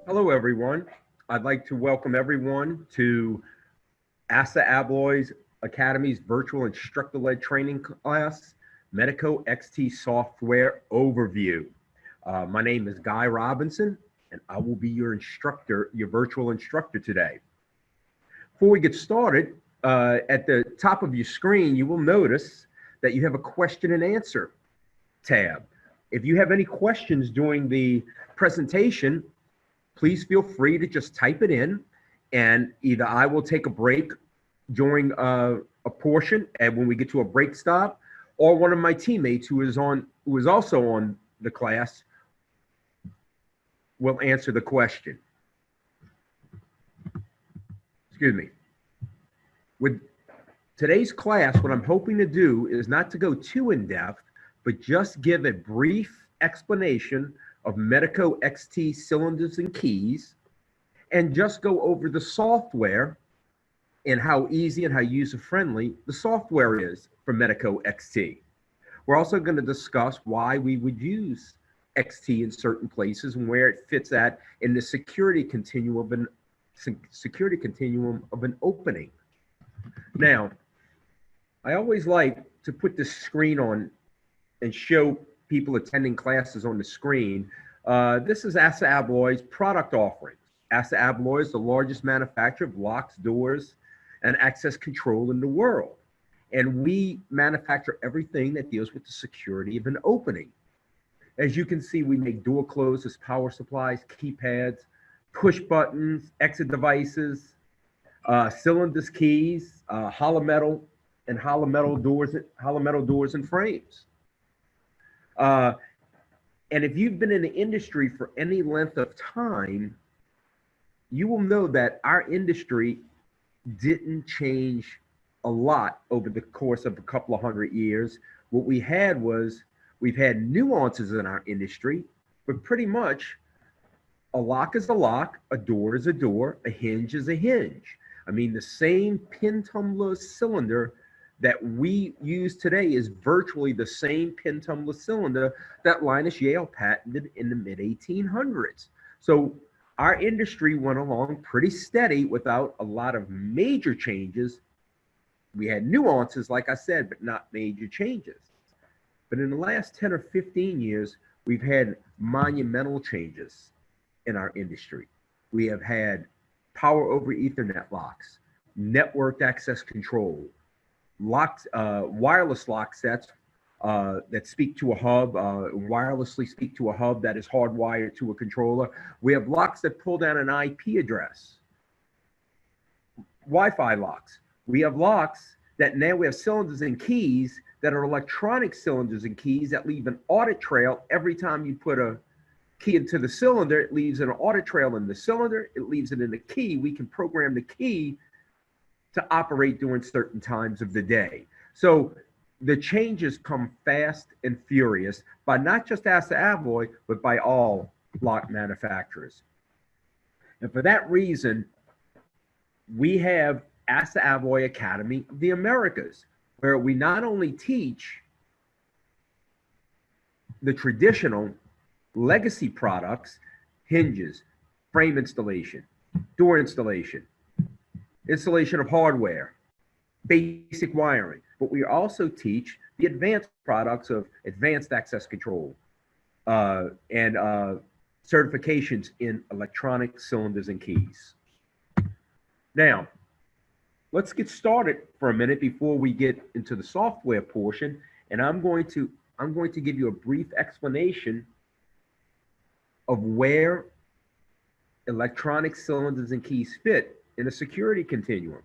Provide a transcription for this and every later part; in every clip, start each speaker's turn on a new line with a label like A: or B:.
A: Hello, everyone. I'd like to welcome everyone to ASSA Abloy's Academy's virtual instructor-led training class, Medeco XT Software Overview. My name is Guy Robinson, and I will be your instructor, your virtual instructor today. Before we get started, at the top of your screen, you will notice that you have a question and answer tab. If you have any questions during the presentation, please feel free to just type it in, and either I will take a break during a portion, and when we get to a break stop, or one of my teammates who is also on the class will answer the question. Excuse me. With today's class, what I'm hoping to do is not to go too in depth, but just give a brief explanation of Medeco XT cylinders and keys, and just go over the software and how easy and how user-friendly the software is for Medeco XT. We're also going to discuss why we would use XT in certain places and where it fits at in the security continuum of an opening. Now, I always like to put this screen on and show people attending classes on the screen. This is ASSA Abloy's product offerings. ASSA Abloy is the largest manufacturer of locks, doors, and access control in the world. And we manufacture everything that deals with the security of an opening. As you can see, we make door closers, power supplies, keypads, push buttons, exit devices, cylinders, keys, hollow metal doors and frames. And if you've been in the industry for any length of time, you will know that our industry didn't change a lot over the course of a couple of hundred years. What we had was, we've had nuances in our industry, but pretty much a lock is a lock, a door is a door, a hinge is a hinge. I mean, the same pin tumbler cylinder that we use today is virtually the same pin tumbler cylinder that Linus Yale patented in the mid-1800s. So our industry went along pretty steady without a lot of major changes. We had nuances, like I said, but not major changes. But in the last 10 or 15 years, we've had monumental changes in our industry. We have had power over Ethernet locks, networked access control, locks, wireless lock sets that speak to a hub, wirelessly speak to a hub that is hardwired to a controller. We have locks that pull down an IP address, Wi-Fi locks. We have locks that now we have cylinders and keys that are electronic cylinders and keys that leave an audit trail every time you put a key into the cylinder. It leaves an audit trail in the cylinder. It leaves it in the key. We can program the key to operate during certain times of the day. So the changes come fast and furious by not just ASSA Abloy, but by all lock manufacturers. And for that reason, we have ASSA Abloy Academy of the Americas, where we not only teach the traditional legacy products, hinges, frame installation, door installation, installation of hardware, basic wiring, but we also teach the advanced products of advanced access control and certifications in electronic cylinders and keys. Now, let's get started for a minute before we get into the software portion, and I'm going to give you a brief explanation of where electronic cylinders and keys fit in a security continuum.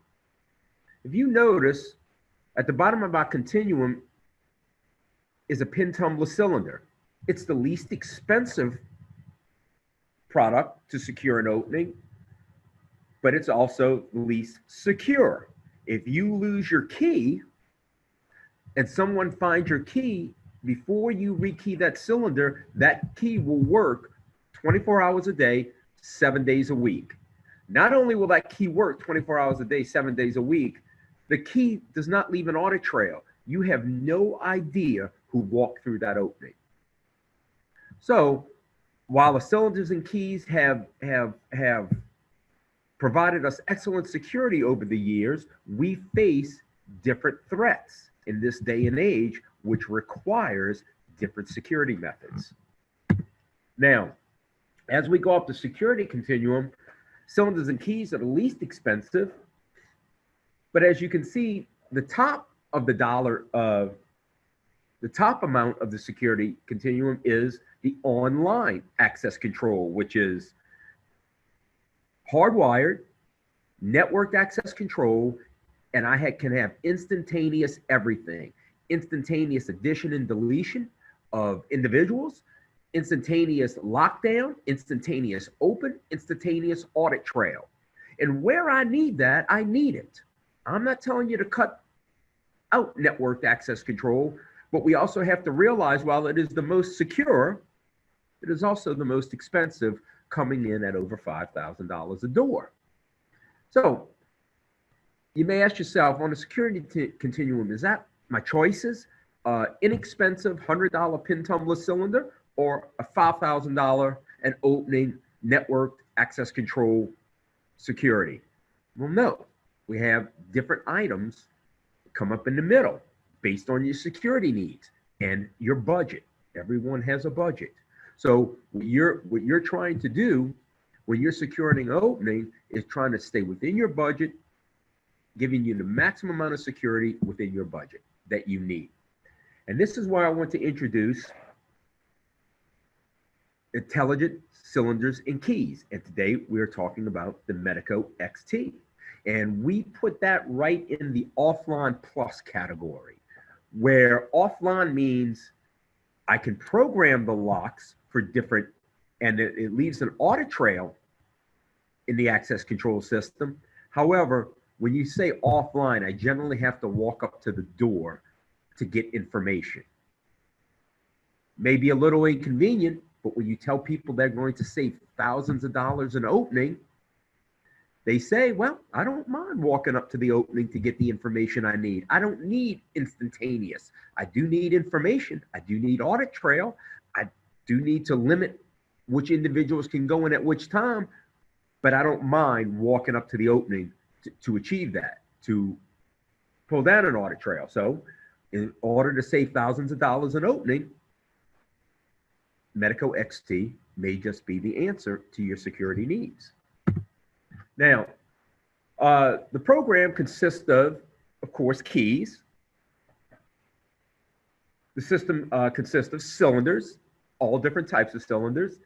A: If you notice, at the bottom of our continuum is a pin tumbler cylinder. It's the least expensive product to secure an opening, but it's also the least secure. If you lose your key and someone finds your key, before you rekey that cylinder, that key will work 24 hours a day, 7 days a week. Not only will that key work 24 hours a day, 7 days a week, the key does not leave an audit trail. You have no idea who walked through that opening. So while the cylinders and keys have provided us excellent security over the years, we face different threats in this day and age, which requires different security methods. Now, as we go up the security continuum, cylinders and keys are the least expensive, but as you can see, the top of the dollar of the top amount of the security continuum is the online access control, which is hardwired, networked access control, and can have instantaneous everything. Instantaneous addition and deletion of individuals, instantaneous lockdown, instantaneous open, instantaneous audit trail. And where I need that, I need it. I'm not telling you to cut out networked access control, but we also have to realize while it is the most secure, it is also the most expensive, coming in at over $5,000 a door. So you may ask yourself, on the security continuum, is that my choices? Inexpensive $100 pin tumbler cylinder or a $5,000 and opening networked access control security? Well, no. We have different items that come up in the middle based on your security needs and your budget. Everyone has a budget. So what you're trying to do when you're securing an opening is trying to stay within your budget, giving you the maximum amount of security within your budget that you need. And this is why I want to introduce intelligent cylinders and keys. And today we're talking about the Medeco XT. And we put that right in the offline plus category, where offline means I can program the locks for different, and it leaves an audit trail in the access control system. However, when you say offline, I generally have to walk up to the door to get information. Maybe a little inconvenient, but when you tell people they're going to save thousands of dollars in opening, they say, well, I don't mind walking up to the opening to get the information I need. I don't need instantaneous. I do need information. I do need audit trail. I do need to limit which individuals can go in at which time, but I don't mind walking up to the opening to achieve that, to pull down an audit trail. So in order to save thousands of dollars in opening, Medeco XT may just be the answer to your security needs. Now, the program consists of course, keys. The system consists of cylinders, all different types of cylinders.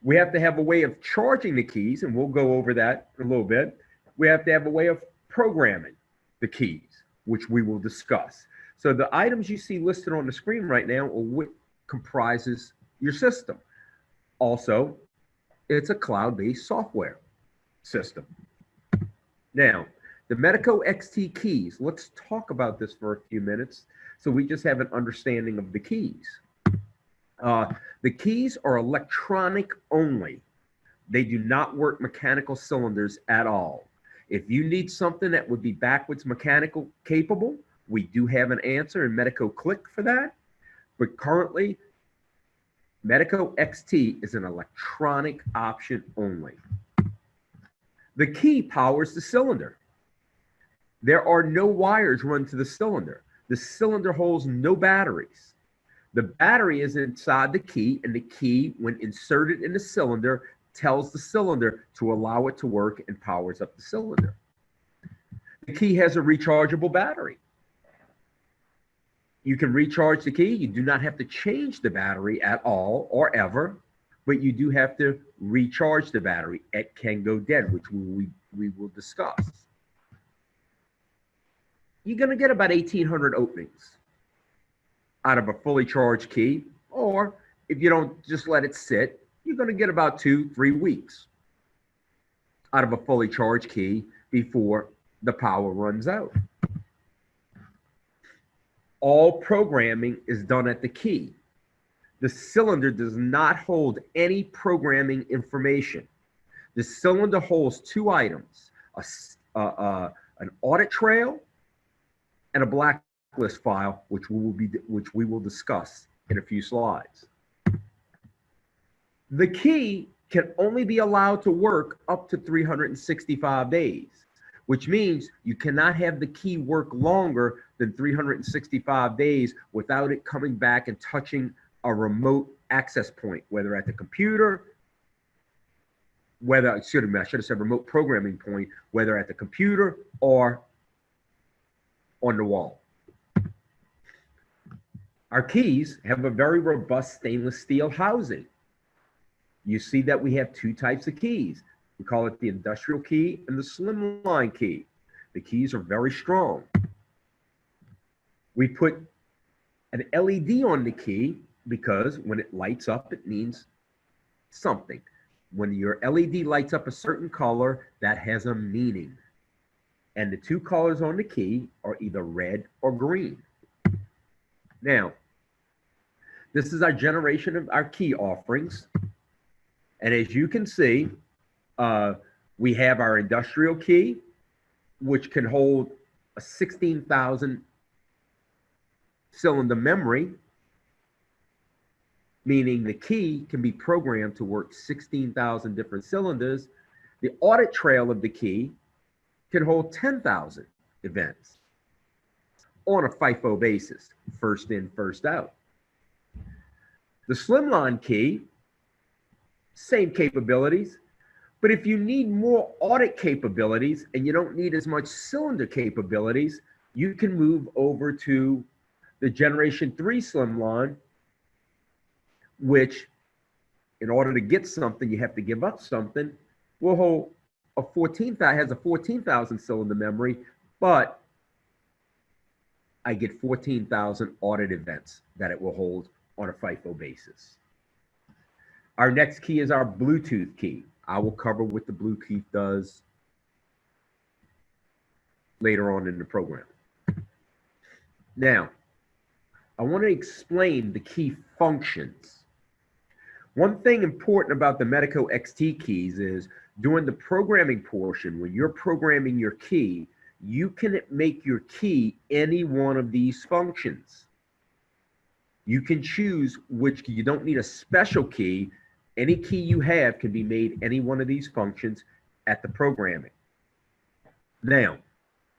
A: We have to have a way of charging the keys, and we'll go over that in a little bit. We have to have a way of programming the keys, which we will discuss. So the items you see listed on the screen right now are what comprises your system. Also, it's a cloud-based software system. Now, the Medeco XT keys, let's talk about this for a few minutes so we just have an understanding of the keys. The keys are electronic only. They do not work mechanical cylinders at all. If you need something that would be backwards mechanical capable, we do have an answer in Medeco Click for that. But currently, Medeco XT is an electronic option only. The key powers the cylinder. There are no wires run to the cylinder. The cylinder holds no batteries. The battery is inside the key, and the key, when inserted in the cylinder, tells the cylinder to allow it to work and powers up the cylinder. The key has a rechargeable battery. You can recharge the key. You do not have to change the battery at all or ever, but you do have to recharge the battery. It can go dead, which we will discuss. You're going to get about 1,800 openings out of a fully charged key, or if you don't just let it sit, you're going to get about 2-3 weeks out of a fully charged key before the power runs out. All programming is done at the key. The cylinder does not hold any programming information. The cylinder holds two items, an audit trail and a blacklist file, which we will discuss in a few slides. The key can only be allowed to work up to 365 days, which means you cannot have the key work longer than 365 days without it coming back and touching a remote access point, whether at the computer, whether, excuse me, I should have said remote programming point, whether at the computer or on the wall. Our keys have a very robust stainless steel housing. You see that we have two types of keys. We call it the industrial key and the slimline key. The keys are very strong. We put an LED on the key because when it lights up, it means something. When your LED lights up a certain color, that has a meaning. And the two colors on the key are either red or green. Now, this is our generation of our key offerings. And as you can see, we have our industrial key, which can hold a 16,000 cylinder memory, meaning the key can be programmed to work 16,000 different cylinders. The audit trail of the key can hold 10,000 events on a FIFO basis, first in, first out. The slimline key, same capabilities, but if you need more audit capabilities and you don't need as much cylinder capabilities, you can move over to the Generation 3 slimline, which in order to get something, you have to give up something, will hold has a 14,000 cylinder memory, but I get 14,000 audit events that it will hold on a FIFO basis. Our next key is our Bluetooth key. I will cover what the Bluetooth does later on in the program. Now, I want to explain the key functions. One thing important about the Medeco XT keys is during the programming portion, when you're programming your key, you can make your key any one of these functions. You can choose which key. You don't need a special key. Any key you have can be made any one of these functions at the programming. Now,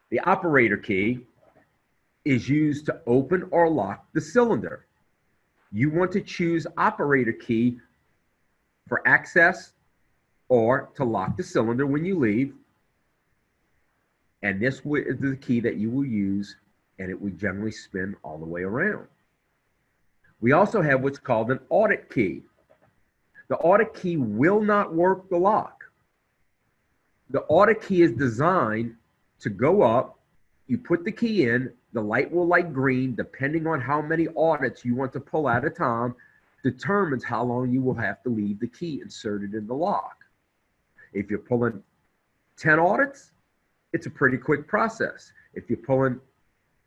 A: the operator key is used to open or lock the cylinder. You want to choose operator key for access or to lock the cylinder when you leave. And this is the key that you will use, and it will generally spin all the way around. We also have what's called an audit key. The audit key will not work the lock. The audit key is designed to go up, you put the key in, the light will light green, depending on how many audits you want to pull at a time, determines how long you will have to leave the key inserted in the lock. If you're pulling 10 audits, it's a pretty quick process. If you're pulling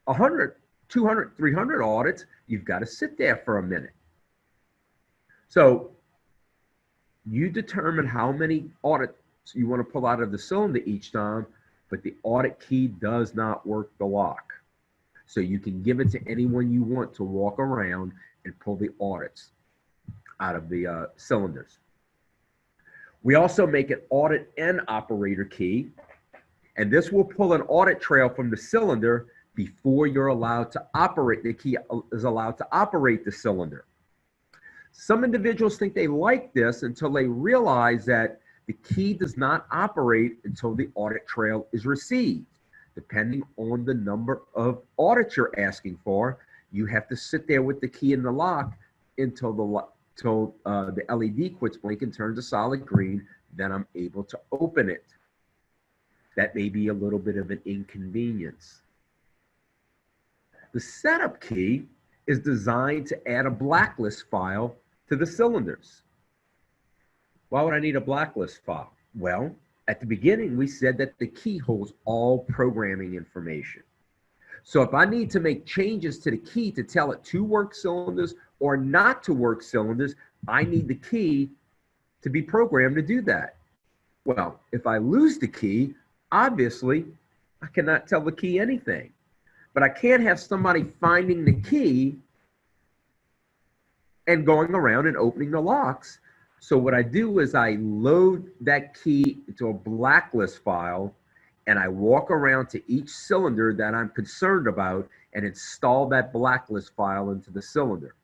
A: 100, 200, 300 audits, you've got to sit there for a minute. So you determine how many audits you want to pull out of the cylinder each time, but the audit key does not work the lock. So you can give it to anyone you want to walk around and pull the audits out of the cylinders. We also make an audit and operator key, and this will pull an audit trail from the cylinder before you're allowed to operate. The key is allowed to operate the cylinder. Some individuals think they like this until they realize that the key does not operate until the audit trail is received. Depending on the number of audits you're asking for, you have to sit there with the key in the lock until the LED quits blinking, turns a solid green, then I'm able to open it. That may be a little bit of an inconvenience. The setup key is designed to add a blacklist file to the cylinders. Why would I need a blacklist file? Well, at the beginning, we said that the key holds all programming information. So if I need to make changes to the key to tell it to work cylinders or not to work cylinders, I need the key to be programmed to do that. Well, if I lose the key, obviously, I cannot tell the key anything. But I can't have somebody finding the key and going around and opening the locks So what I do is I load that key into a blacklist file, and I walk around to each cylinder that I'm concerned about and install that blacklist file into the cylinder.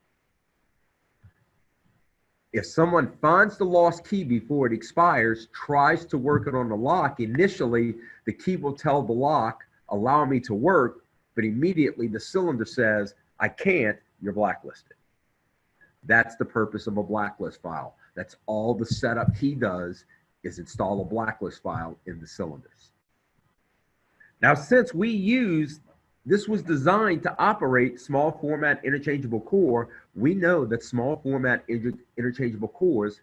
A: If someone finds the lost key before it expires, tries to work it on the lock, initially the key will tell the lock, allow me to work, but immediately the cylinder says, I can't, you're blacklisted. That's the purpose of a blacklist file. That's all the setup key does, is install a blacklist file in the cylinders. Now, since this was designed to operate small format interchangeable core, we know that small format interchangeable cores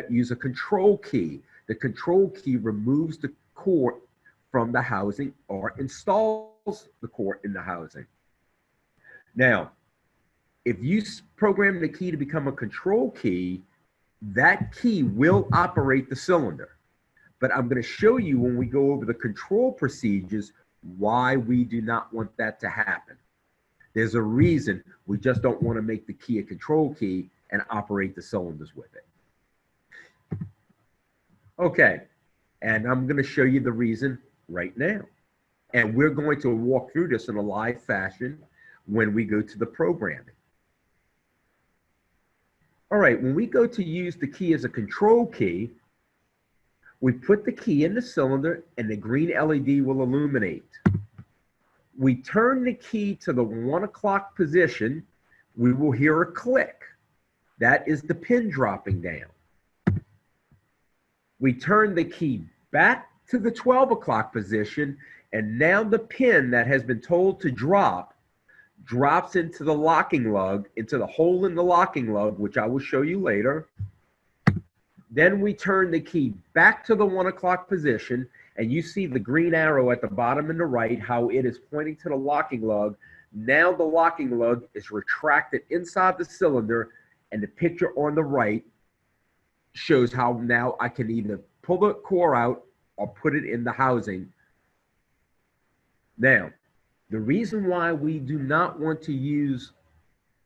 A: use a control key. The control key removes the core from the housing or installs the core in the housing. Now, if you program the key to become a control key, that key will operate the cylinder. But I'm going to show you when we go over the control procedures why we do not want that to happen. There's a reason. We just don't want to make the key a control key and operate the cylinders with it. Okay, and I'm going to show you the reason right now. And we're going to walk through this in a live fashion when we go to the programming. All right, when we go to use the key as a control key, we put the key in the cylinder and the green LED will illuminate. We turn the key to the 1 o'clock position, we will hear a click. That is the pin dropping down. We turn the key back to the 12 o'clock position, and now the pin that has been told to drop drops into the locking lug, into the hole in the locking lug, which I will show you later. Then we turn the key back to the 1 o'clock position, and you see the green arrow at the bottom and the right, how it is pointing to the locking lug. Now the locking lug is retracted inside the cylinder, and the picture on the right shows how now I can either pull the core out or put it in the housing. Now, the reason why we do not want to use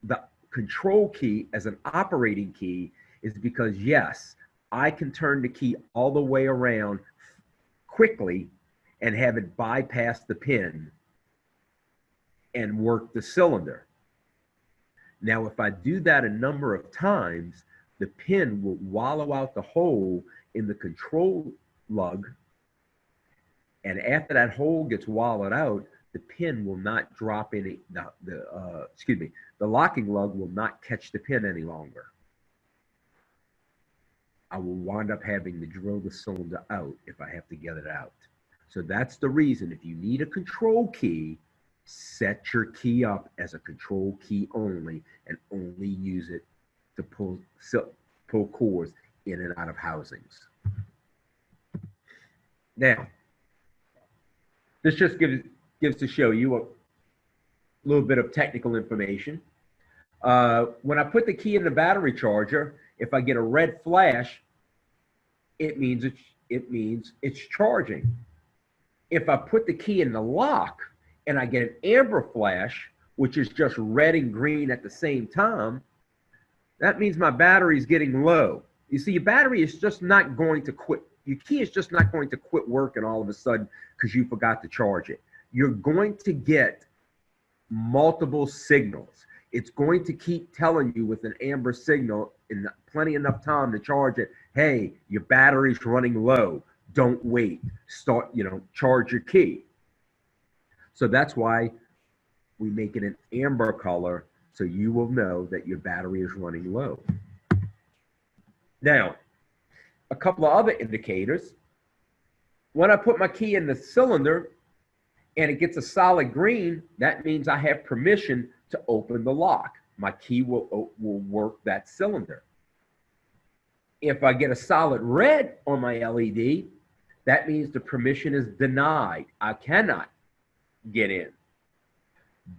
A: the control key as an operating key is because, yes, I can turn the key all the way around quickly and have it bypass the pin and work the cylinder. Now, if I do that a number of times, the pin will wallow out the hole in the control lug, and after that hole gets wallowed out, the pin will not drop any, the locking lug will not catch the pin any longer. I will wind up having to drill the cylinder out if I have to get it out. So that's the reason. If you need a control key, set your key up as a control key only, and only use it to pull cores in and out of housings. Now, this just gives to show you a little bit of technical information. When I put the key in the battery charger, if I get a red flash, it means it's charging. If I put the key in the lock and I get an amber flash, which is just red and green at the same time, that means my battery is getting low. You see, your battery is just not going to quit. Your key is just not going to quit working all of a sudden because you forgot to charge it. You're going to get multiple signals. It's going to keep telling you with an amber signal in plenty enough time to charge it, hey, your battery's running low. Don't wait. Start, charge your key. So that's why we make it an amber color, so you will know that your battery is running low. Now, a couple of other indicators. When I put my key in the cylinder and it gets a solid green, that means I have permission to open the lock. My key will work that cylinder. If I get a solid red on my LED, that means the permission is denied. I cannot get in.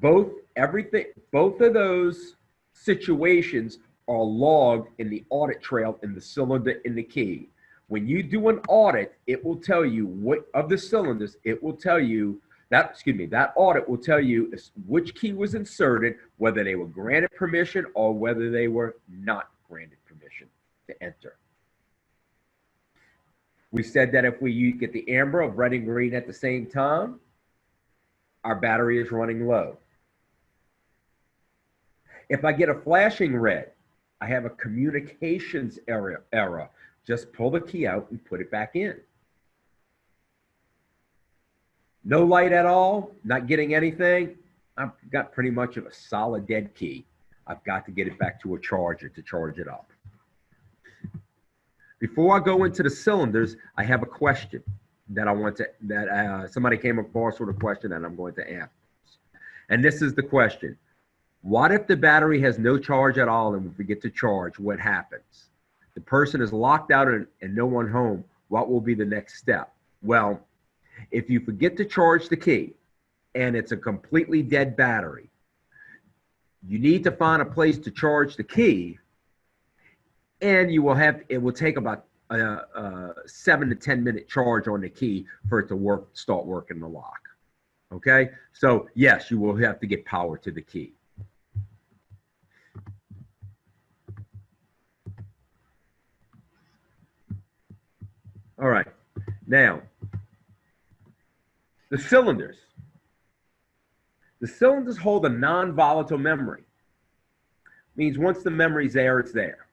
A: Both of those situations are logged in the audit trail in the cylinder in the key. When you do an audit, it will tell you what of the cylinders, it will tell you that audit will tell you which key was inserted, whether they were granted permission or whether they were not granted permission. to enter. We said that if we get the amber of red and green at the same time, our battery is running low. If I get a flashing red, I have a communications error. Just pull the key out and put it back in. No light at all, not getting anything, I've got pretty much of a solid dead key. I've got to get it back to a charger to charge it up. Before I go into the cylinders, I have a question that I want to, somebody came across with a question that I'm going to ask. And this is the question. What if the battery has no charge at all and we forget to charge? What happens? The person is locked out and no one home. What will be the next step? Well, if you forget to charge the key and it's a completely dead battery, you need to find a place to charge the key, and you will have, it will take about a 7 to 10 minute charge on the key for it to start working the lock. Okay, so yes, you will have to get power to the key. All right, now the cylinders. The cylinders hold a non-volatile memory. Means once the memory's there, it's there.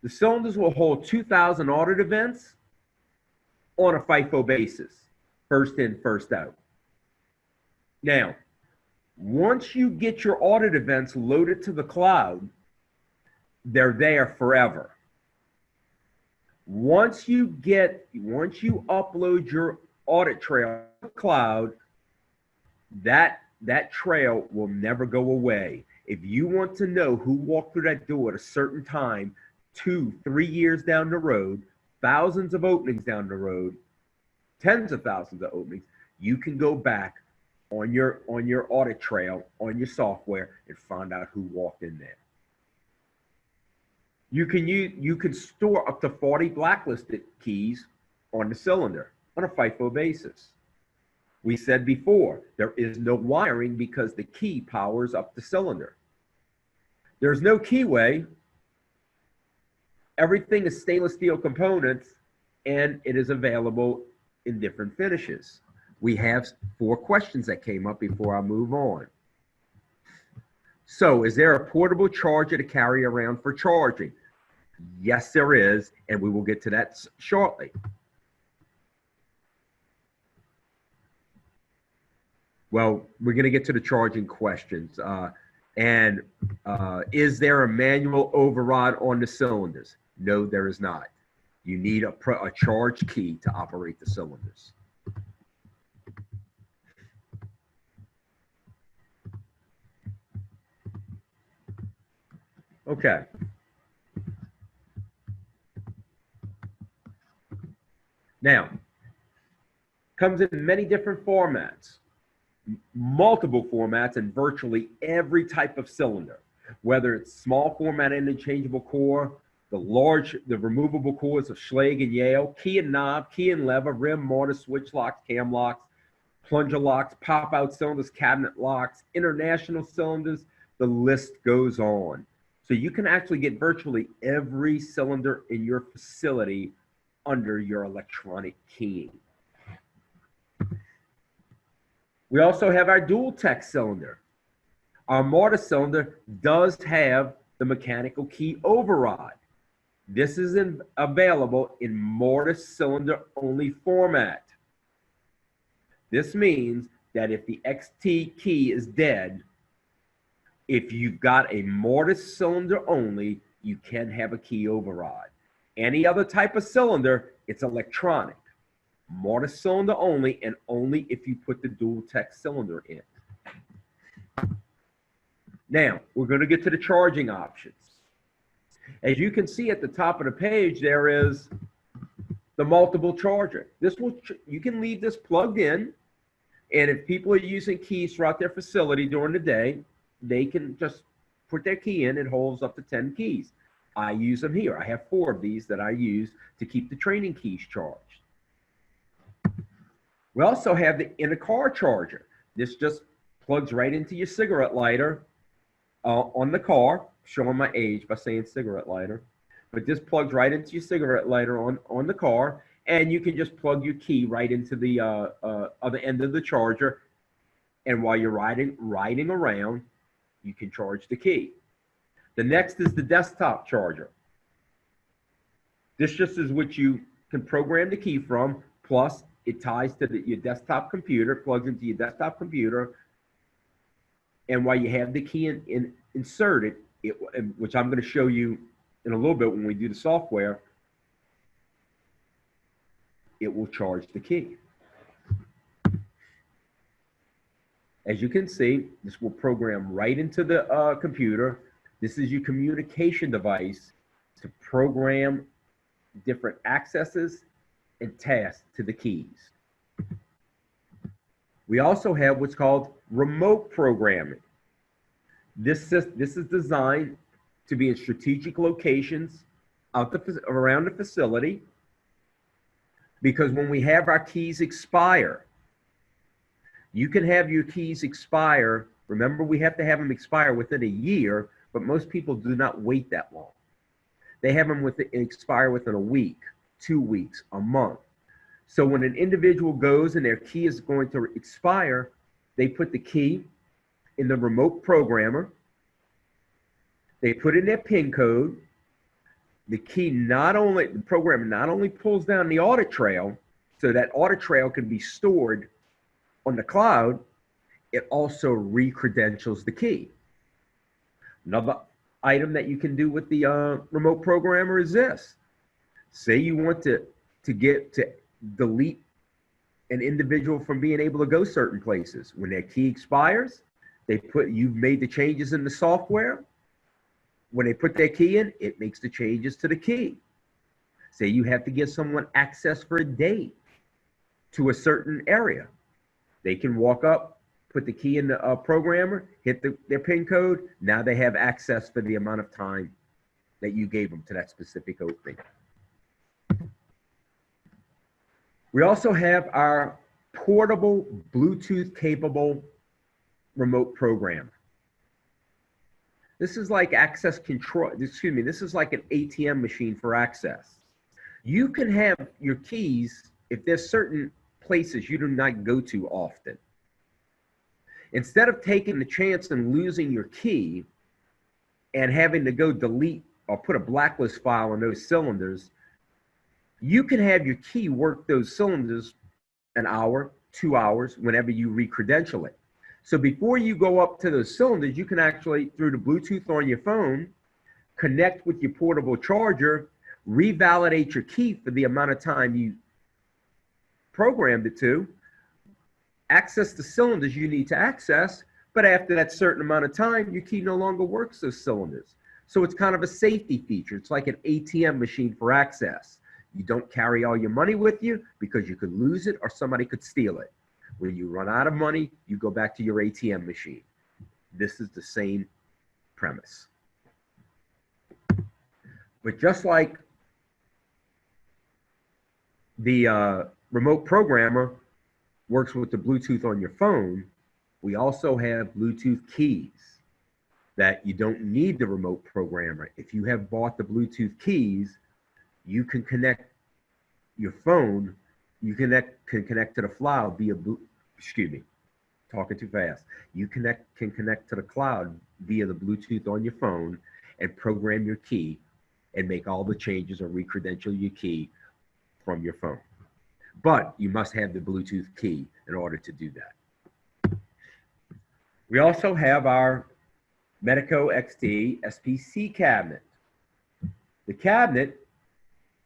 A: The cylinders will hold 2,000 audit events on a FIFO basis, first in, first out. Now, once you get your audit events loaded to the cloud, they're there forever. Once you upload your audit trail to the cloud, that trail will never go away. If you want to know who walked through that door at a certain time, 2, 3 years down the road, thousands of openings down the road, tens of thousands of openings, you can go back on your audit trail, on your software, and find out who walked in there. You can store up to 40 blacklisted keys on the cylinder on a FIFO basis. We said before, there is no wiring because the key powers up the cylinder. There's no keyway. Everything is stainless steel components, and it is available in different finishes. We have 4 questions that came up before I move on. So, is there a portable charger to carry around for charging? Yes, there is, and we will get to that shortly. Well, we're going to get to the charging questions. Is there a manual override on the cylinders? No, there is not. You need a charge key to operate the cylinders. Okay. Now, comes in many different formats, multiple formats, and virtually every type of cylinder, whether it's small format interchangeable core, the removable cores of Schlage and Yale, key and knob, key and lever, rim, mortar, switch locks, cam locks, plunger locks, pop-out cylinders, cabinet locks, international cylinders, the list goes on. So you can actually get virtually every cylinder in your facility under your electronic keying. We also have our dual tech cylinder. Our mortar cylinder does have the mechanical key override. This is available in mortar cylinder only format. This means that if the XT key is dead, if you've got a mortar cylinder only, you can have a key override. Any other type of cylinder, it's electronic. Mortar cylinder only, and only if you put the dual tech cylinder in. Now, we're going to get to the charging options. As you can see at the top of the page, there is the multiple charger. You can leave this plugged in, and if people are using keys throughout their facility during the day, they can just put their key in. It holds up to 10 keys. I use them here. I have 4 of these that I use to keep the training keys charged. We also have the in-a-car charger. This just plugs right into your cigarette lighter on the car, showing my age by saying cigarette lighter. but this plugs right into your cigarette lighter on the car, and you can just plug your key right into the other end of the charger. And while you're riding around, you can charge the key. The next is the desktop charger. This just is what you can program the key from, plus it ties to your desktop computer, plugs into your desktop computer. And while you have the key inserted, which I'm going to show you in a little bit when we do the software, it will charge the key. As you can see, this will program right into the computer. This is your communication device to program different accesses and tasks to the keys. We also have what's called remote programming. This is designed to be in strategic locations around the facility, because when we have our keys expire, you can have your keys expire. Remember, we have to have them expire within a year, but most people do not wait that long. They have them expire within a week, 2 weeks, a month. So when an individual goes and their key is going to expire, they put the key in the remote programmer. They put in their PIN code. The programmer not only pulls down the audit trail, so that audit trail can be stored on the cloud, it also re-credentials the key. Another item that you can do with the remote programmer is this. Say you want to delete an individual from being able to go certain places. When their key expires, you've made the changes in the software. When they put their key in, it makes the changes to the key. Say you have to give someone access for a day to a certain area. They can walk up, put the key in the programmer, hit their PIN code. Now they have access for the amount of time that you gave them to that specific opening. We also have our portable Bluetooth capable remote program. This is like access control, this is like an ATM machine for access. You can have your keys, if there's certain places you do not go to often. Instead of taking the chance and losing your key and having to go delete or put a blacklist file on those cylinders, you can have your key work those cylinders an hour, 2 hours, whenever you re-credential it. So before you go up to those cylinders, you can actually, through the Bluetooth on your phone, connect with your portable charger, revalidate your key for the amount of time you programmed it to, access the cylinders you need to access, but after that certain amount of time, your key no longer works those cylinders. So it's kind of a safety feature. It's like an ATM machine for access. You don't carry all your money with you because you could lose it or somebody could steal it. When you run out of money, you go back to your ATM machine. This is the same premise. But just like the remote programmer works with the Bluetooth on your phone, we also have Bluetooth keys that you don't need the remote programmer. If you have bought the Bluetooth keys, you can connect your phone, you can connect to the cloud via, talking too fast. You can connect to the cloud via the Bluetooth on your phone and program your key and make all the changes or re-credential your key from your phone. But you must have the Bluetooth key in order to do that. We also have our Medeco XT SPC cabinet. The cabinet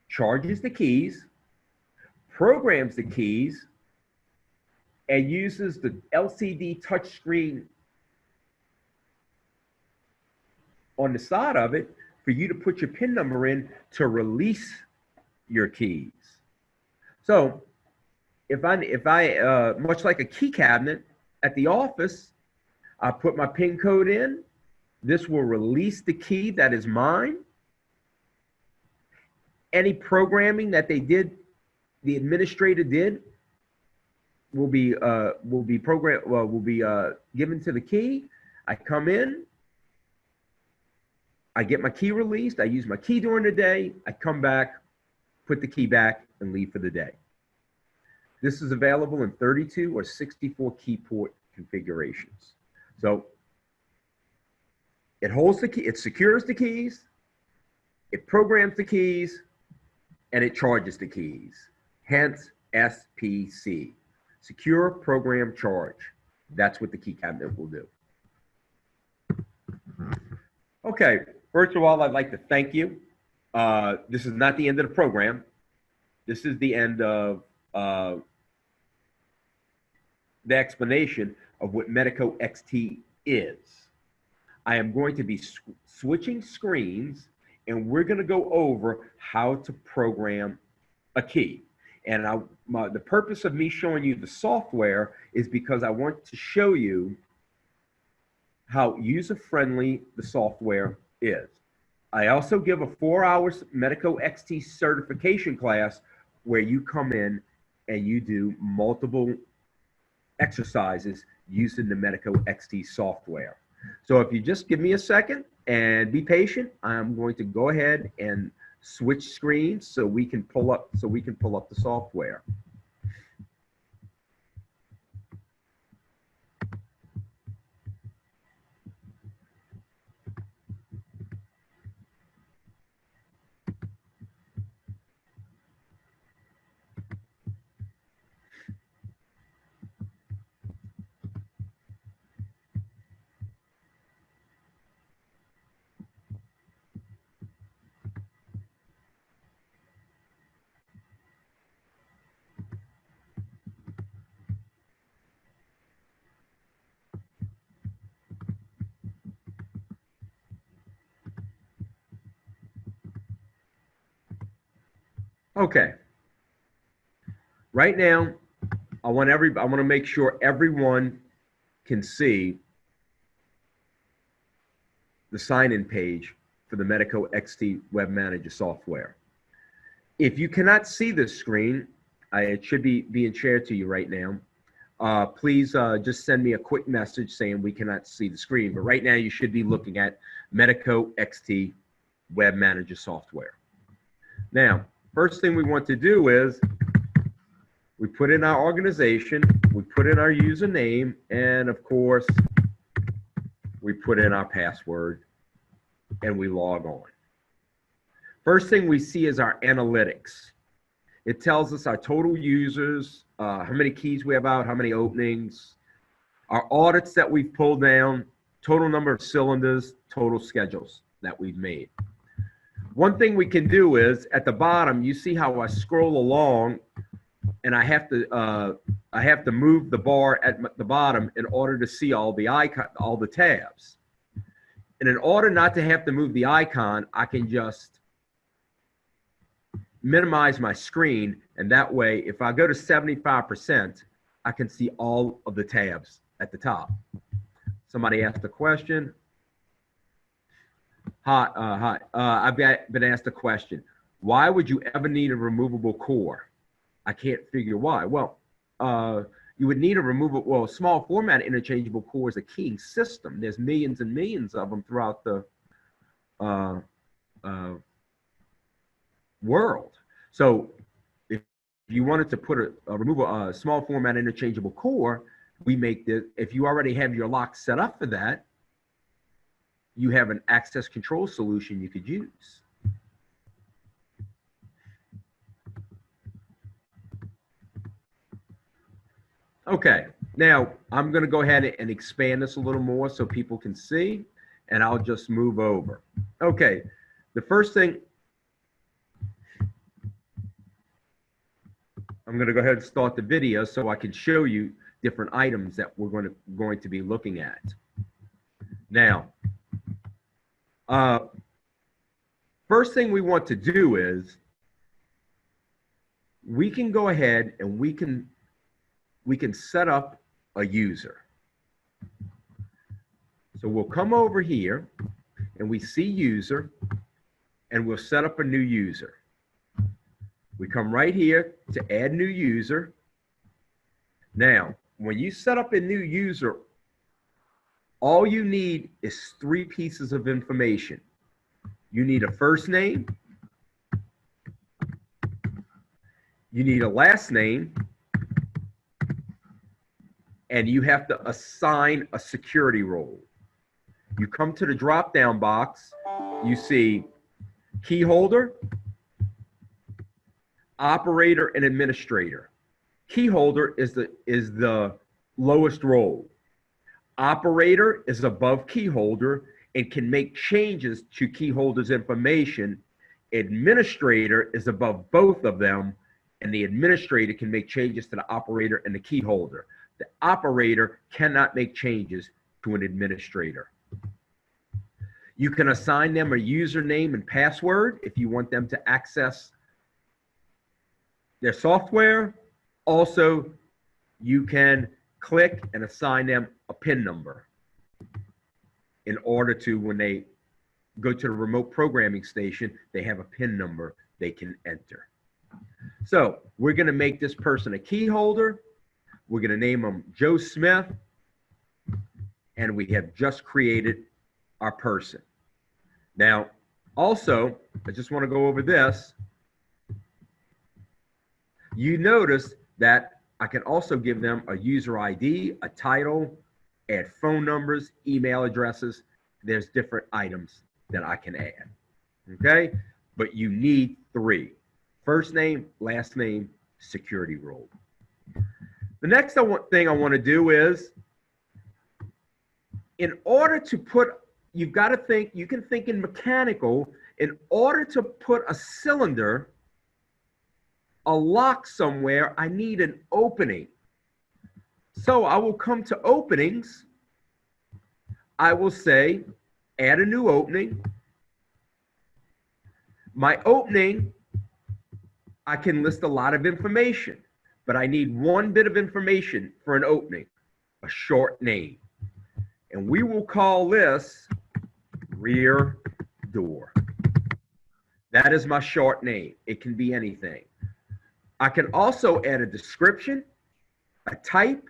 A: charges the keys, programs the keys, and uses the LCD touchscreen on the side of it for you to put your PIN number in to release your keys. So if I much like a key cabinet at the office, I put my PIN code in, this will release the key that is mine. Any programming that they did, the administrator did, will be given to the key. I come in, I get my key released. I use my key during the day. I come back, put the key back, and leave for the day. This is available in 32 or 64 key port configurations. So it holds the key, it secures the keys, it programs the keys, and it charges the keys. Hence SPC, secure, program, charge. That's what the key cabinet will do. Okay, first of all, I'd like to thank you. This is not the end of the program. This is the end of the explanation of what Medeco XT is. I am going to be switching screens, and we're going to go over how to program a key. And the purpose of me showing you the software is because I want to show you how user-friendly the software is. I also give a 4-hour Medeco XT certification class where you come in and you do multiple exercises using the Medeco XT software. So if you just give me a second and be patient, I'm going to go ahead and switch screens so we can pull up the software. Okay. Right now, I want to make sure everyone can see the sign-in page for the Medeco XT Web Manager software. If you cannot see this screen, it should be being shared to you right now. Please just send me a quick message saying we cannot see the screen. But right now, you should be looking at Medeco XT Web Manager software. Now, first thing we want to do is we put in our organization, we put in our username, and of course, we put in our password, and we log on. First thing we see is our analytics. It tells us our total users, how many keys we have out, how many openings, our audits that we've pulled down, total number of cylinders, total schedules that we've made. One thing we can do is at the bottom, you see how I scroll along and I have to move the bar at the bottom in order to see all the all the tabs. And in order not to have to move the icon, I can just minimize my screen, and that way, if I go to 75%, I can see all of the tabs at the top. Somebody asked a question. Hi. I've been asked a question. Why would you ever need a removable core? I can't figure why. Well, you would need a small format interchangeable core is a keying system. There's millions and millions of them throughout the world. So if you wanted to put remove a small format interchangeable core, we make this, if you already have your lock set up for that, you have an access control solution you could use. Okay, now I'm going to go ahead and expand this a little more so people can see, and I'll just move over. Okay, the first thing, I'm going to go ahead and start the video so I can show you different items that we're going to be looking at. Now, first thing we want to do is we can go ahead and we can set up a user. So we'll come over here and we see user and we'll set up a new user. We come right here to add new user. Now, when you set up a new user, all you need is 3 pieces of information. You need a first name. You need a last name. And you have to assign a security role. You come to the drop-down box, you see key holder, operator, and administrator. Key holder is the lowest role. Operator is above key holder and can make changes to key holder's information. Administrator is above both of them, and the administrator can make changes to the operator and the key holder. The operator cannot make changes to an administrator. You can assign them a username and password if you want them to access their software. Also, you can click and assign them a PIN number in order to, when they go to the remote programming station, they have a PIN number they can enter. So we're going to make this person a key holder. We're going to name him Joe Smith, and we have just created our person. Now, also, I just want to go over this. You notice that I can also give them a user ID, a title, add phone numbers, email addresses. There's different items that I can add, okay? But you need 3. First name, last name, security role. The next thing I want to do is, in order to put, you've got to think, you can think in mechanical, in order to put a cylinder, a lock somewhere, I need an opening. So I will come to openings. I will say, add a new opening. My opening, I can list a lot of information, but I need one bit of information for an opening, a short name. And we will call this rear door. That is my short name. It can be anything. I can also add a description, a type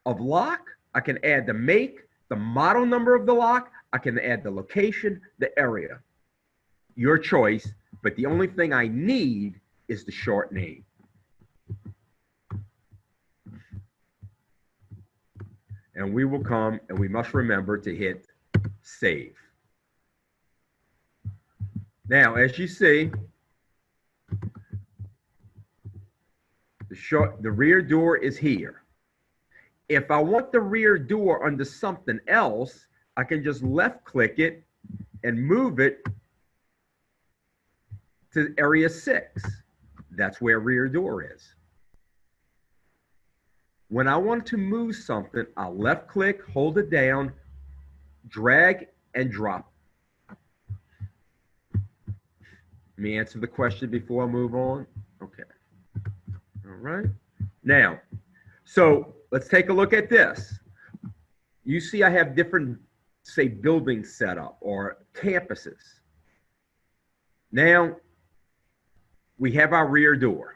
A: of lock. I can add the make, the model number of the lock. I can add the location, the area. Your choice, but the only thing I need is the short name. And we will come, and we must remember to hit save. Now, as you see, the rear door is here. If I want the rear door under something else, I can just left click it and move it to area 6. That's where rear door is. When I want to move something, I'll left click, hold it down, drag and drop. Let me answer the question before I move on. Okay. All right. Now, so let's take a look at this. You see I have different, say, buildings set up or campuses. Now, we have our rear door.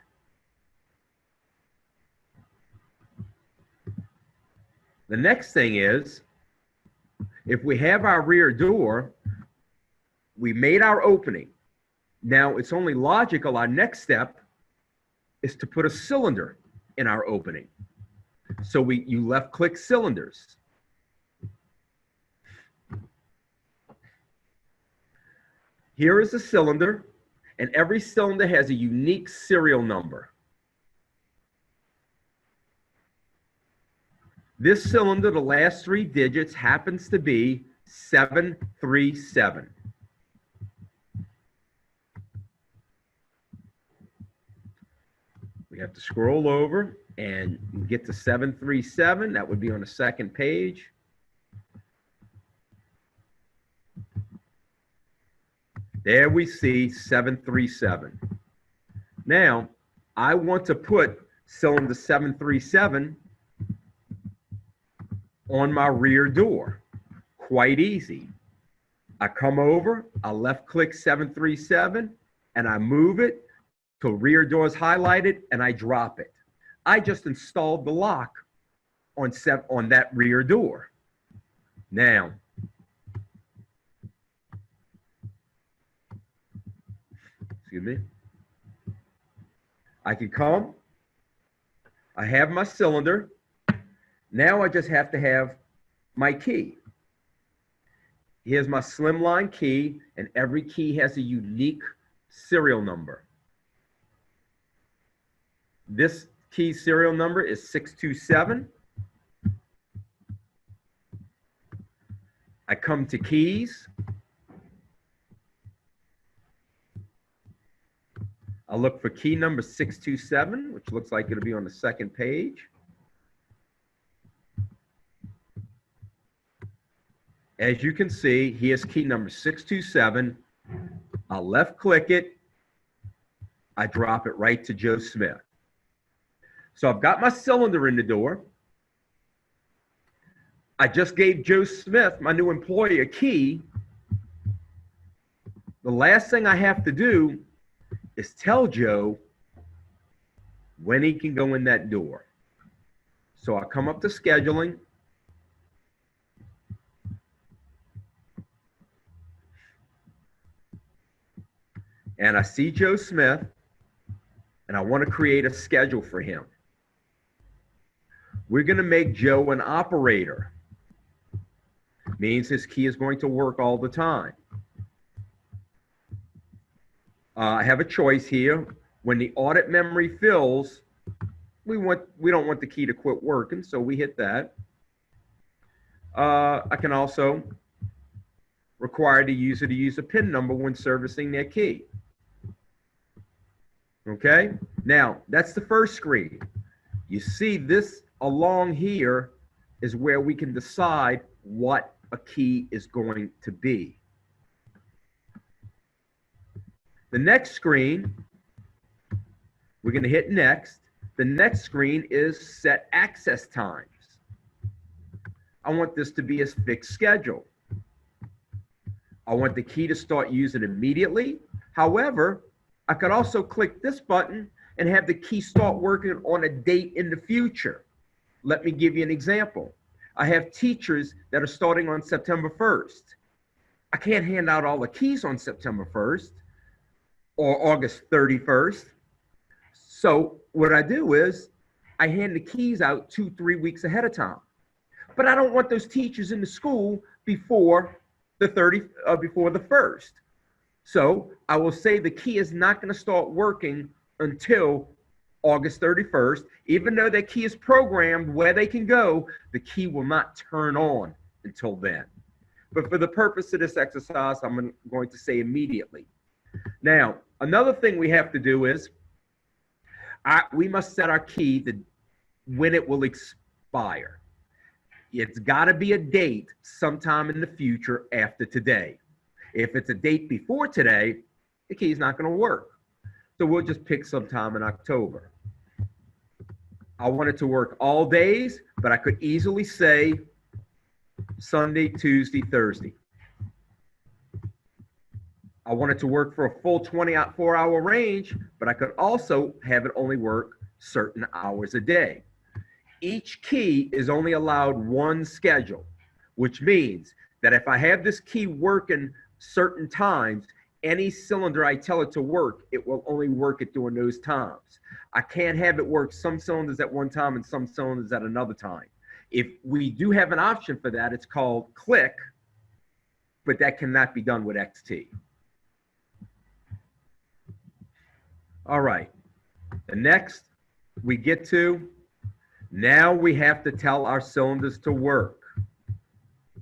A: The next thing is, if we have our rear door, we made our opening. Now, it's only logical, our next step is to put a cylinder in our opening. So you left click cylinders. Here is a cylinder, and every cylinder has a unique serial number. This cylinder, the last 3 digits happens to be 737. We have to scroll over and get to 737. That would be on the second page. There we see 737. Now, I want to put cylinder 737 on my rear door. Quite easy. I come over, I left click 737, and I move it till rear door is highlighted, and I drop it. I just installed the lock on that rear door. Now, excuse me. I can come, I have my cylinder. Now I just have to have my key. Here's my slimline key, and every key has a unique serial number. This key serial number is 627. I come to keys. I'll look for key number 627, which looks like it'll be on the second page. As you can see, here's key number 627. I'll left click it. I drop it right to Joe Smith. So I've got my cylinder in the door. I just gave Joe Smith, my new employee, a key. The last thing I have to do is tell Joe when he can go in that door. So I come up to scheduling. And I see Joe Smith, and I want to create a schedule for him. We're going to make Joe an operator. Means his key is going to work all the time. I have a choice here. When the audit memory fills, we don't want the key to quit working, so we hit that. I can also require the user to use a PIN number when servicing their key. Okay, now that's the first screen. You see this along here is where we can decide what a key is going to be. The next screen, we're going to hit next. The next screen is set access times. I want this to be a fixed schedule. I want the key to start using immediately. However, I could also click this button and have the key start working on a date in the future. Let me give you an example. I have teachers that are starting on September 1st. I can't hand out all the keys on September 1st or August 31st. So what I do is I hand the keys out 2-3 weeks ahead of time. But I don't want those teachers in the school before the 1st. So I will say the key is not going to start working until August 31st. Even though that key is programmed where they can go, the key will not turn on until then. But for the purpose of this exercise, I'm going to say immediately. Now, another thing we have to do is we must set our key when it will expire. It's got to be a date sometime in the future after today. If it's a date before today, the key is not going to work. So we'll just pick sometime in October. I want it to work all days, but I could easily say Sunday, Tuesday, Thursday. I want it to work for a full 24-hour range, but I could also have it only work certain hours a day. Each key is only allowed one schedule, which means that if I have this key working certain times, any cylinder I tell it to work, it will only work it during those times. I can't have it work some cylinders at one time and some cylinders at another time. If we do have an option for that, it's called click, but that cannot be done with XT. All right, the next we get to, now we have to tell our cylinders to work.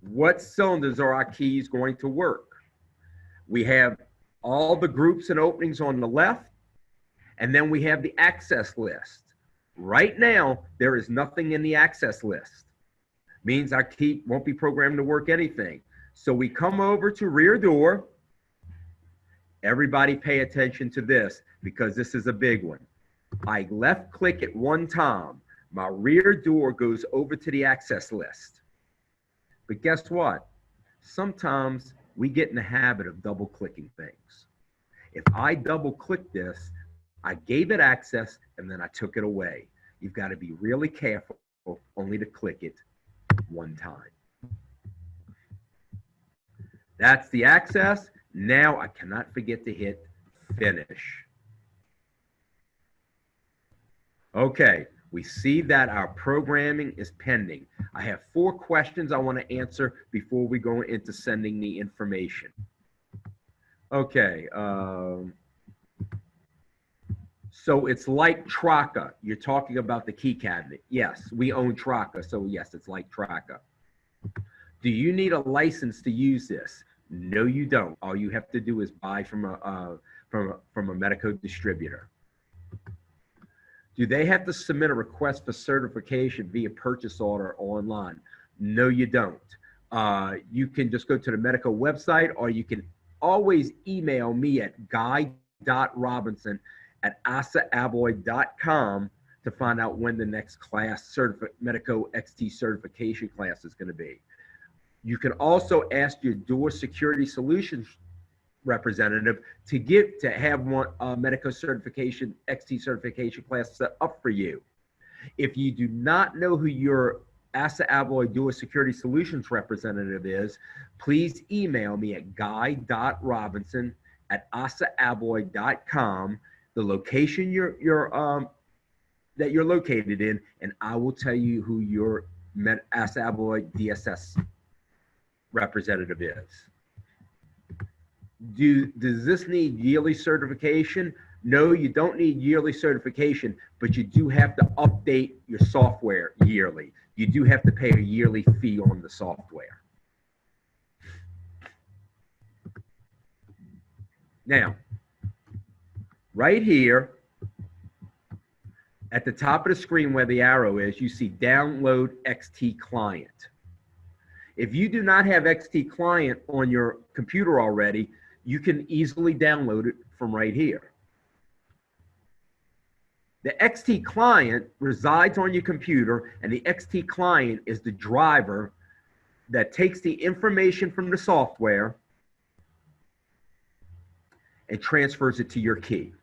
A: What cylinders are our keys going to work? We have all the groups and openings on the left, and then we have the access list. Right now, there is nothing in the access list. Means our key won't be programmed to work anything. So we come over to rear door. Everybody pay attention to this because this is a big one. I left click it one time. My rear door goes over to the access list. But guess what? Sometimes we get in the habit of double clicking things. If I double click this, I gave it access and then I took it away. You've got to be really careful only to click it one time. That's the access. Now I cannot forget to hit finish. Okay, we see that our programming is pending. I have 4 questions I want to answer before we go into sending the information. Okay, so it's like Traca. You're talking about the key cabinet. Yes, we own Traca, so yes, it's like Traca. Do you need a license to use this? No, you don't. All you have to do is buy from a Medeco distributor. Do they have to submit a request for certification via purchase order online? No, you don't. You can just go to the Medeco website, or you can always email me at guy.robinson@asaabloy.com to find out when the next class, Medeco XT certification class, is going to be. You can also ask your door security solutions representative to have one Medeco certification, XT certification class set up for you. If you do not know who your Assa Abloy Door Security Solutions representative is, please email me at guy.robinson@asaabloy.com, the location that you're located in, and I will tell you who your Assa Abloy DSS representative is. Does this need yearly certification? No, you don't need yearly certification, but you do have to update your software yearly. You do have to pay a yearly fee on the software. Now, right here at the top of the screen where the arrow is, you see Download XT Client. If you do not have XT Client on your computer already, you can easily download it from right here. The XT Client resides on your computer, and the XT Client is the driver that takes the information from the software and transfers it to your key.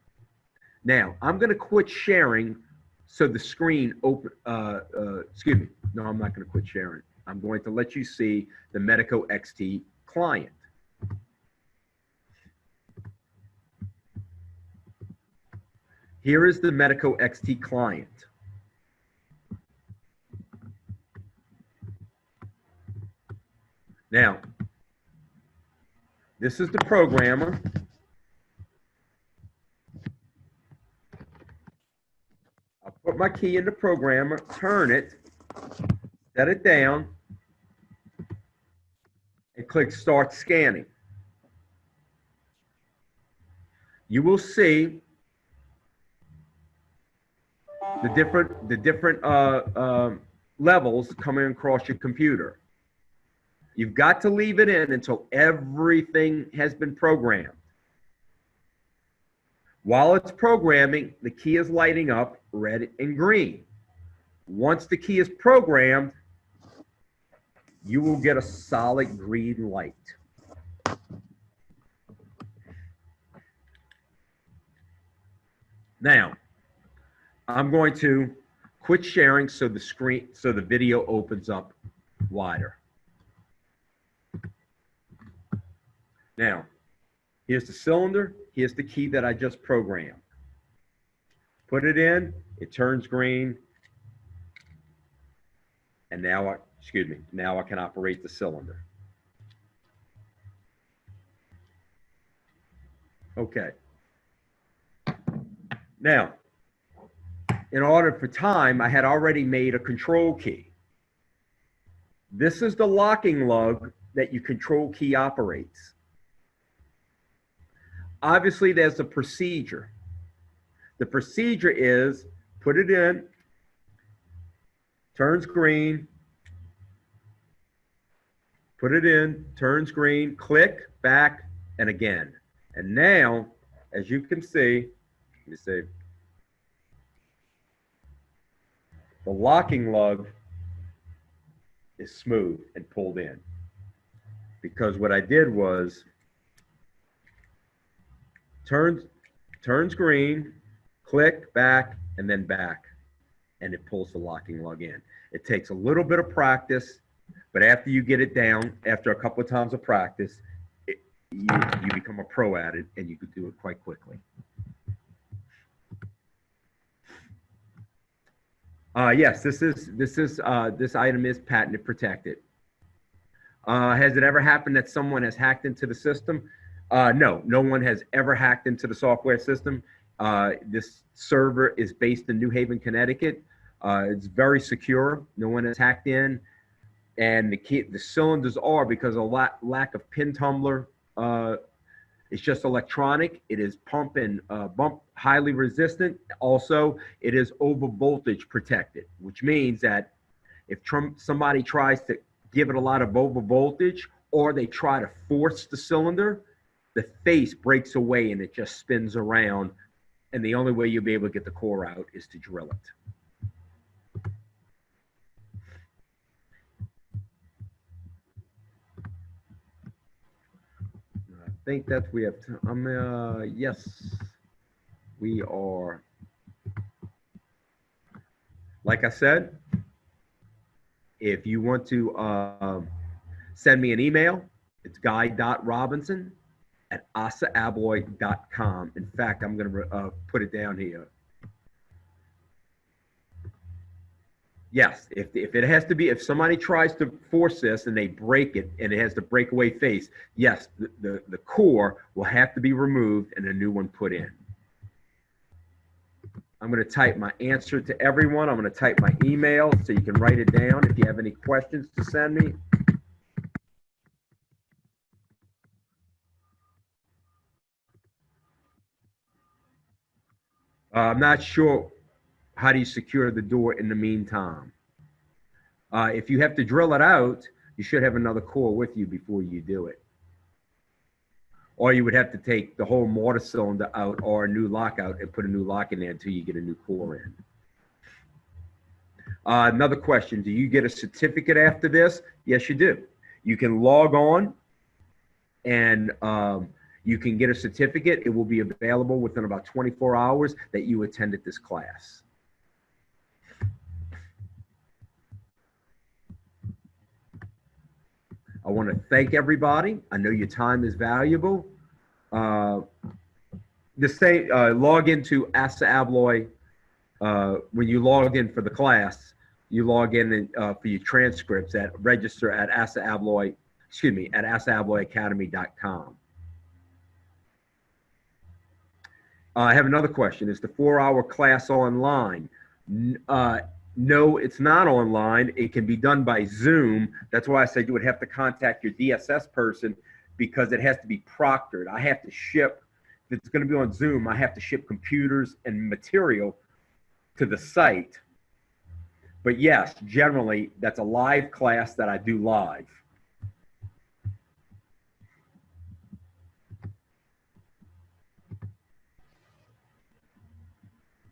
A: Now, I'm going to quit sharing so the screen open, excuse me, no, I'm not going to quit sharing. I'm going to let you see the Medeco XT Client. Here is the Medeco XT Client. Now, this is the programmer. I'll put my key in the programmer, turn it, set it down, and click Start Scanning. You will see the different levels coming across your computer. You've got to leave it in until everything has been programmed. While it's programming, the key is lighting up red and green. Once the key is programmed, you will get a solid green light. Now, I'm going to quit sharing so the video opens up wider. Now, here's the cylinder, here's the key that I just programmed. Put it in, it turns green, and now I can operate the cylinder. Okay. Now, in order for time, I had already made a control key. This is the locking lug that your control key operates. Obviously, there's a procedure. The procedure is put it in, turns green, put it in, turns green, click, back, and again. And now, as you can see, let me see, the locking lug is smooth and pulled in. Because what I did was turns green, click, back, and then back, and it pulls the locking lug in. It takes a little bit of practice, but after you get it down, after a couple of times of practice, you become a pro at it, and you could do it quite quickly. Yes, this item is patent protected. Has it ever happened that someone has hacked into the system? No, no one has ever hacked into the software system. This server is based in New Haven, Connecticut. It's very secure. No one has hacked in, and the cylinders are, because of lack of pin tumbler. It's just electronic. It is pump and bump highly resistant. Also, it is over voltage protected, which means that if somebody tries to give it a lot of over voltage, or they try to force the cylinder, the face breaks away and it just spins around. And the only way you'll be able to get the core out is to drill it. I think that we have, yes, we are. Like I said, if you want to send me an email, it's guy.robinson@asaabloy.com. In fact, I'm going to put it down here. Yes, if it has to be, if somebody tries to force this and they break it and it has the breakaway face, yes, the core will have to be removed and a new one put in. I'm going to type my answer to everyone. I'm going to type my email so you can write it down if you have any questions to send me. I'm not sure, how do you secure the door in the meantime? If you have to drill it out, you should have another core with you before you do it. Or you would have to take the whole mortar cylinder out or a new lock out and put a new lock in there until you get a new core in. Another question, do you get a certificate after this? Yes, you do. You can log on and you can get a certificate. It will be available within about 24 hours that you attended this class. I want to thank everybody. I know your time is valuable. Log into ASA Abloy. When you log in for the class, you log in for your transcripts at register at asaabloyacademy.com. I have another question. Is the 4-hour class online? No, it's not online. It can be done by Zoom. That's why I said you would have to contact your DSS person, because it has to be proctored. I have to ship, if it's going to be on Zoom, I have to ship computers and material to the site. But yes, generally, that's a live class that I do live.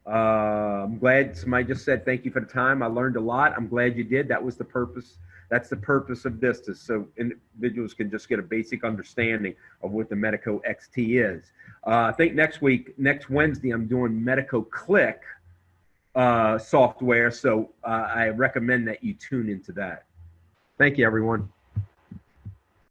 A: I'm glad somebody just said thank you for the time. I learned a lot. I'm glad you did. That was the purpose. That's the purpose of this, so individuals can just get a basic understanding of what the Medeco XT is. I think next Wednesday, I'm doing Medeco Click software, so I recommend that you tune into that. Thank you, everyone.